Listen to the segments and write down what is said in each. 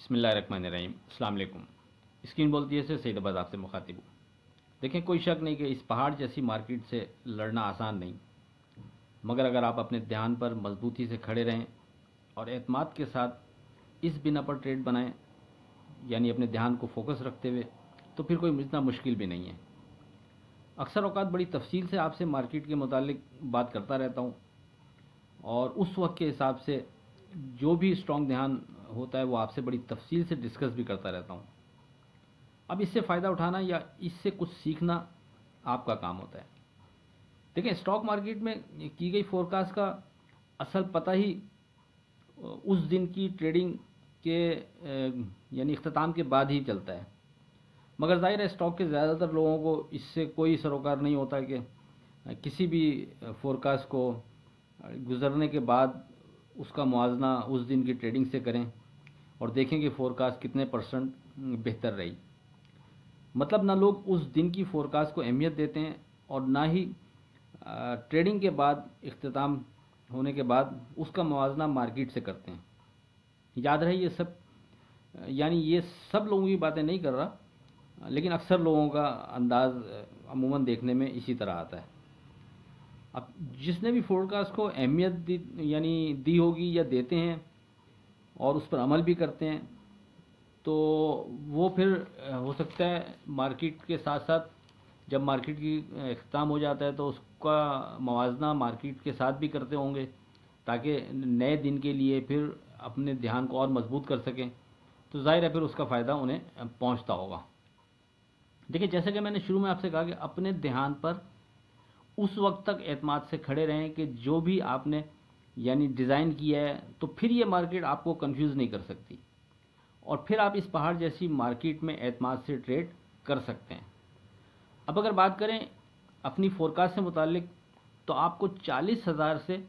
बिस्मिल्लाहिर्रहमानिर्रहीम। अस्सलाम वालेकुम। स्क्रीन बोलती है से सईदाबाद आपसे मुखातिब हूँ। देखें, कोई शक नहीं कि इस पहाड़ जैसी मार्केट से लड़ना आसान नहीं, मगर अगर आप अपने ध्यान पर मजबूती से खड़े रहें और एतमाद के साथ इस बिना पर ट्रेड बनाएं, यानी अपने ध्यान को फोकस रखते हुए, तो फिर कोई इतना मुश्किल भी नहीं है। अक्सर औकात बड़ी तफसील से आपसे मार्केट के मुतालिक बात करता रहता हूँ और उस वक्त के हिसाब से जो भी स्ट्रॉन्ग ध्यान होता है वो आपसे बड़ी तफसील से डिस्कस भी करता रहता हूँ। अब इससे फ़ायदा उठाना या इससे कुछ सीखना आपका काम होता है। देखें, स्टॉक मार्केट में की गई फोरकास्ट का असल पता ही उस दिन की ट्रेडिंग के यानी इख्तिताम के बाद ही चलता है, मगर ज़ाहिर है स्टॉक के ज़्यादातर लोगों को इससे कोई सरोकार नहीं होता कि किसी भी फोरकास्ट को गुजरने के बाद उसका मुआवजना उस दिन की ट्रेडिंग से करें और देखें कि फोरकास्ट कितने % बेहतर रही। मतलब ना लोग उस दिन की फोरकास्ट को अहमियत देते हैं और ना ही ट्रेडिंग के बाद इख्तिताम होने के बाद उसका मुआवजना मार्केट से करते हैं। याद रहे ये सब लोगों की बातें नहीं कर रहा, लेकिन अक्सर लोगों का अंदाज अमूमन देखने में इसी तरह आता है। अब जिसने भी फोरकास्ट को अहमियत दी होगी या देते हैं और उस पर अमल भी करते हैं, तो वो फिर हो सकता है मार्केट के साथ साथ जब मार्केट की इख्तिताम हो जाता है तो उसका मवाजना मार्केट के साथ भी करते होंगे, ताकि नए दिन के लिए फिर अपने ध्यान को और मजबूत कर सकें। तो जाहिर है फिर उसका फ़ायदा उन्हें पहुंचता होगा। देखिए, जैसे कि मैंने शुरू में आपसे कहा कि अपने ध्यान पर उस वक्त तक एतमाद से खड़े रहें कि जो भी आपने यानी डिज़ाइन किया है, तो फिर ये मार्केट आपको कंफ्यूज नहीं कर सकती और फिर आप इस पहाड़ जैसी मार्केट में एतमाद से ट्रेड कर सकते हैं। अब अगर बात करें अपनी फोरकास्ट से मुतालिक, तो आपको 40,000 से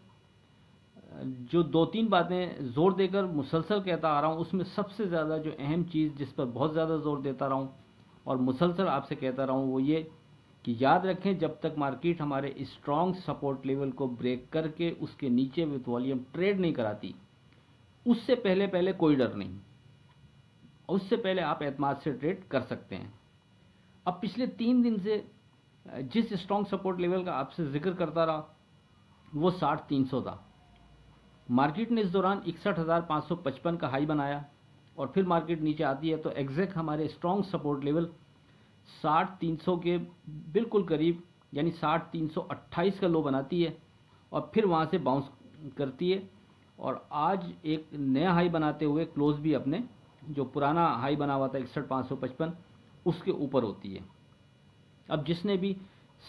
जो 2-3 बातें ज़ोर देकर मुसलसल कहता आ रहा हूँ, उसमें सबसे ज़्यादा जो अहम चीज़ जिस पर बहुत ज़्यादा ज़ोर देता रहा हूँ और मुसलसल आपसे कहता रहा हूँ, वो ये कि याद रखें, जब तक मार्केट हमारे स्ट्रॉन्ग सपोर्ट लेवल को ब्रेक करके उसके नीचे विथ वॉल्यूम ट्रेड नहीं कराती, उससे पहले कोई डर नहीं, उससे पहले आप एतमाद से ट्रेड कर सकते हैं। अब पिछले 3 दिन से जिस स्ट्रॉन्ग सपोर्ट लेवल का आपसे जिक्र करता रहा वो 60-300 था। मार्केट ने इस दौरान 61,555 का हाई बनाया और फिर मार्केट नीचे आती है तो एग्जैक्ट हमारे स्ट्रॉन्ग सपोर्ट लेवल 60-300 के बिल्कुल करीब यानी 60-328 का लो बनाती है और फिर वहाँ से बाउंस करती है और आज एक नया हाई बनाते हुए क्लोज भी अपने जो पुराना हाई बना हुआ था 61,555 उसके ऊपर होती है। अब जिसने भी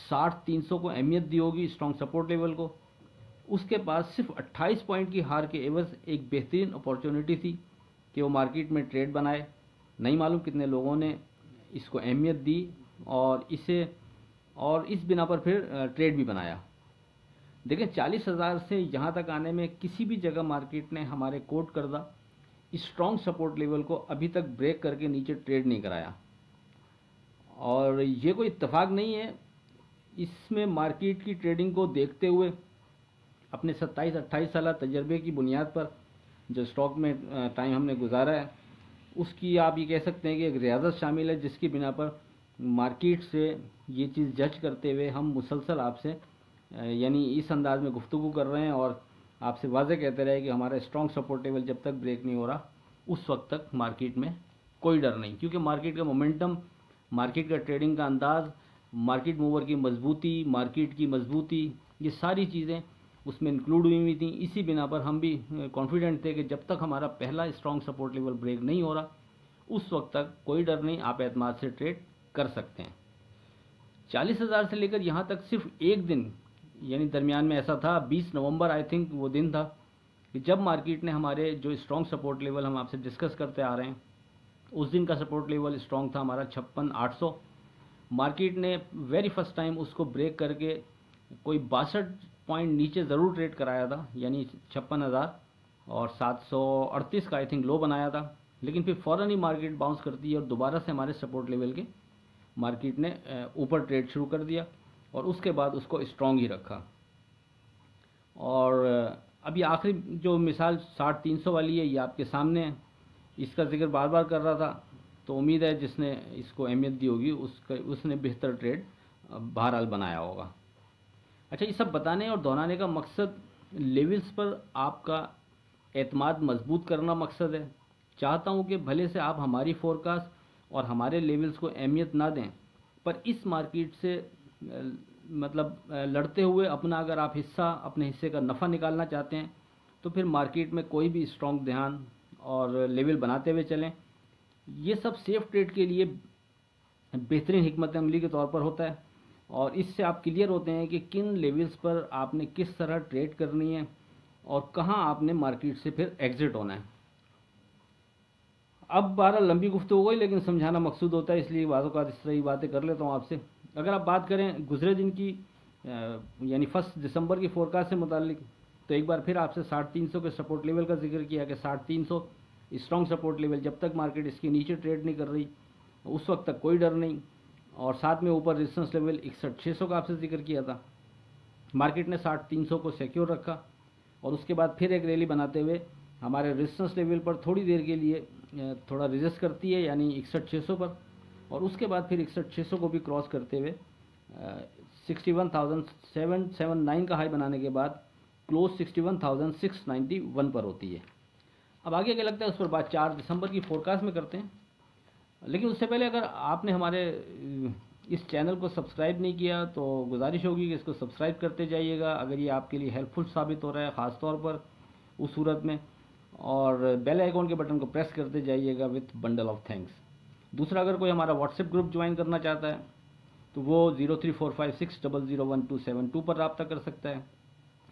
60-300 को अहमियत दी होगी स्ट्रॉन्ग सपोर्ट लेवल को, उसके पास सिर्फ 28 पॉइंट की हार के एवज एक बेहतरीन अपॉर्चुनिटी थी कि वो मार्केट में ट्रेड बनाए। नहीं मालूम कितने लोगों ने इसको अहमियत दी और इस बिना पर फिर ट्रेड भी बनाया। देखें, 40,000 से यहाँ तक आने में किसी भी जगह मार्केट ने हमारे कोट करदा स्ट्रॉन्ग सपोर्ट लेवल को अभी तक ब्रेक करके नीचे ट्रेड नहीं कराया और ये कोई इत्तेफाक नहीं है। इसमें मार्केट की ट्रेडिंग को देखते हुए अपने 27-28 साल तजर्बे की बुनियाद पर जो स्टॉक में टाइम हमने गुजारा है, उसकी आप ये कह सकते हैं कि एक रियाजत शामिल है, जिसकी बिना पर मार्केट से ये चीज़ जज करते हुए हम मुसलसल आपसे यानी इस अंदाज में गुफ्तगू कर रहे हैं और आपसे वाज़ेह कहते रहे कि हमारा स्ट्रॉन्ग सपोर्ट लेवल जब तक ब्रेक नहीं हो रहा उस वक्त तक मार्केट में कोई डर नहीं, क्योंकि मार्केट का मोमेंटम, मार्केट का ट्रेडिंग का अंदाज, मार्केट मूवर की मजबूती, मार्केट की मजबूती, ये सारी चीज़ें उसमें इंक्लूड हुई थी। इसी बिना पर हम भी कॉन्फिडेंट थे कि जब तक हमारा पहला स्ट्रॉन्ग सपोर्ट लेवल ब्रेक नहीं हो रहा उस वक्त तक कोई डर नहीं, आप एतमाद से ट्रेड कर सकते हैं। 40,000 से लेकर यहाँ तक सिर्फ एक दिन यानी दरमियान में ऐसा था, 20 नवंबर आई थिंक वो दिन था कि जब मार्केट ने हमारे जो स्ट्रॉन्ग सपोर्ट लेवल हम आपसे डिस्कस करते आ रहे हैं, उस दिन का सपोर्ट लेवल स्ट्रॉन्ग था हमारा 56,800। मार्केट ने वेरी फर्स्ट टाइम उसको ब्रेक करके कोई 62 पॉइंट नीचे ज़रूर ट्रेड कराया था, यानी 56,738 का आई थिंक लो बनाया था, लेकिन फिर फ़ौरन ही मार्केट बाउंस करती है और दोबारा से हमारे सपोर्ट लेवल के मार्केट ने ऊपर ट्रेड शुरू कर दिया और उसके बाद उसको स्ट्रॉन्ग ही रखा। और अभी आखिरी जो मिसाल 60-300 वाली है ये आपके सामने है। इसका जिक्र बार बार कर रहा था, तो उम्मीद है जिसने इसको अहमियत दी होगी उसने बेहतर ट्रेड बहरहाल बनाया होगा। अच्छा, ये सब बताने और दोहराने का मकसद लेवल्स पर आपका एतमाद मजबूत करना मकसद है। चाहता हूँ कि भले से आप हमारी फोरकास्ट और हमारे लेवल्स को अहमियत ना दें, पर इस मार्केट से लड़ते हुए अगर आप अपने हिस्से का नफ़ा निकालना चाहते हैं, तो फिर मार्केट में कोई भी स्ट्रॉन्ग ध्यान और लेवल बनाते हुए चलें। ये सब सेफ ट्रेड के लिए बेहतरीन हिकमत अमली के तौर पर होता है, और इससे आप क्लियर होते हैं कि किन लेवल्स पर आपने किस तरह ट्रेड करनी है और कहाँ आपने मार्केट से फिर एग्जिट होना है। अब 12 लंबी गुफ्तगू हो गई, लेकिन समझाना मकसूद होता है, इसलिए बातों का इस तरह की बातें कर लेता हूँ आपसे। अगर आप बात करें गुजरे दिन की यानी 1 दिसंबर की फोरकास्ट से मुतालिक, तो एक बार फिर आपसे 350 के सपोर्ट लेवल का जिक्र किया कि 350 स्ट्रॉन्ग सपोर्ट लेवल, जब तक मार्केट इसके नीचे ट्रेड नहीं कर रही उस वक्त तक कोई डर नहीं। और साथ में ऊपर रेजिस्टेंस लेवल 61,600 का आपसे जिक्र किया था। मार्केट ने 350 को सिक्योर रखा और उसके बाद फिर एक रैली बनाते हुए हमारे रेजिस्टेंस लेवल पर थोड़ी देर के लिए थोड़ा रेजिस्ट करती है, यानी 61,600 पर, और उसके बाद फिर 61,600 को भी क्रॉस करते हुए 61,779 का हाई बनाने के बाद क्लोज 61,691 पर होती है। अब आगे क्या लगता है उस पर बात 4 दिसंबर की फोरकास्ट में करते हैं। लेकिन उससे पहले अगर आपने हमारे इस चैनल को सब्सक्राइब नहीं किया तो गुजारिश होगी कि इसको सब्सक्राइब करते जाइएगा, अगर ये आपके लिए हेल्पफुल साबित हो रहा है, ख़ास तौर पर उस सूरत में, और बेल आइकॉन के बटन को प्रेस करते जाइएगा विथ बंडल ऑफ थैंक्स। दूसरा, अगर कोई हमारा व्हाट्सएप ग्रुप ज्वाइन करना चाहता है तो वो 0345600172 पर रब्ता कर सकता है।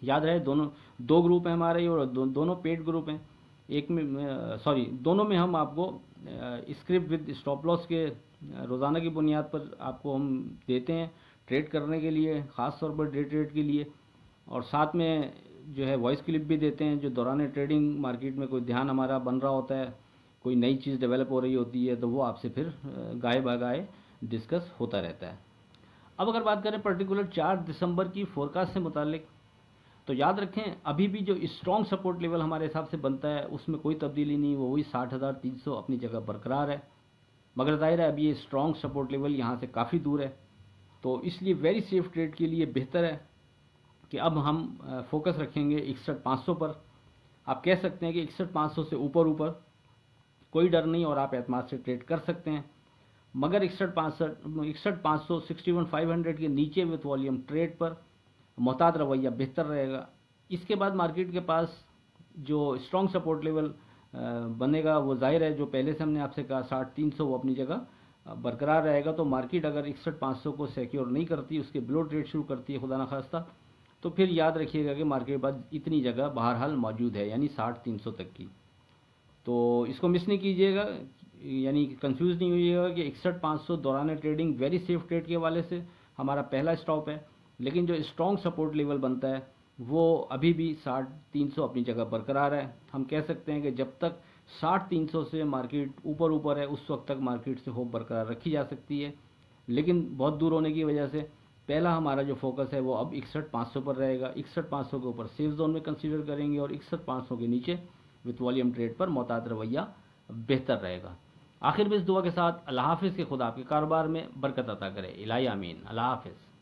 याद रहे दो ग्रुप हैं हमारे, और दोनों पेड ग्रुप हैं। दोनों में हम आपको स्क्रिप्ट विद स्टॉप लॉस के रोज़ाना की बुनियाद पर आपको हम देते हैं ट्रेड करने के लिए, ख़ास तौर पर डे ट्रेड के लिए, और साथ में जो है वॉइस क्लिप भी देते हैं जो दौरान ट्रेडिंग मार्केट में कोई ध्यान हमारा बन रहा होता है, कोई नई चीज़ डेवलप हो रही होती है, तो वो आपसे फिर गाए बागाए डिस्कस होता रहता है। अब अगर बात करें पर्टिकुलर 4 दिसंबर की फोरकास्ट से मुतालिक, तो याद रखें अभी भी जो स्ट्रॉन्ग सपोर्ट लेवल हमारे हिसाब से बनता है उसमें कोई तब्दीली नहीं, वो वही 60,300 अपनी जगह बरकरार है। मगर जाहिर है अभी ये स्ट्रॉन्ग सपोर्ट लेवल यहाँ से काफ़ी दूर है, तो इसलिए वेरी सेफ ट्रेड के लिए बेहतर है कि अब हम फोकस रखेंगे 61,500 पर। आप कह सकते हैं कि 61,500 से ऊपर कोई डर नहीं और आप एतमाद से ट्रेड कर सकते हैं। मगर 61,500 61,500 के नीचे विथ वॉल्यूम ट्रेड पर मोहतात रवैया बेहतर रहेगा। इसके बाद मार्केट के पास जो स्ट्रॉन्ग सपोर्ट लेवल बनेगा वो जाहिर है जो पहले से हमने आपसे कहा 60,300 वो अपनी जगह बरकरार रहेगा। तो मार्केट अगर 61,500 को सिक्योर नहीं करती, उसके बिलो ट्रेड शुरू करती है खुदा न खास्ता, तो फिर याद रखिएगा कि मार्केट के पास इतनी जगह बहरहाल मौजूद है, यानी 60,300 तक की। तो इसको मिस नहीं कीजिएगा, यानी कंफ्यूज नहीं होइएगा कि 61,500 दौरान ट्रेडिंग वेरी सेफ ट्रेड के हवाले से हमारा पहला स्टॉप है। लेकिन जो स्ट्रॉन्ग सपोर्ट लेवल बनता है वो अभी भी 60,300 अपनी जगह बरकरार है। हम कह सकते हैं कि जब तक 60,300 से मार्केट ऊपर है उस वक्त तक मार्केट से होप बरकरार रखी जा सकती है। लेकिन बहुत दूर होने की वजह से पहला हमारा जो फोकस है वो अब 61,500 पर रहेगा। 61,500 के ऊपर सेफ जोन में कंसीडर करेंगे और 61,500 के नीचे विथ वॉल्यूम ट्रेड पर मोहतात रवैया बेहतर रहेगा। आखिर में इस दुआ के साथ अल्लाह हाफिज़ के खुदा आपके कारोबार में बरकत अता करे। इलाही आमीन। अल्लाह हाफिज़।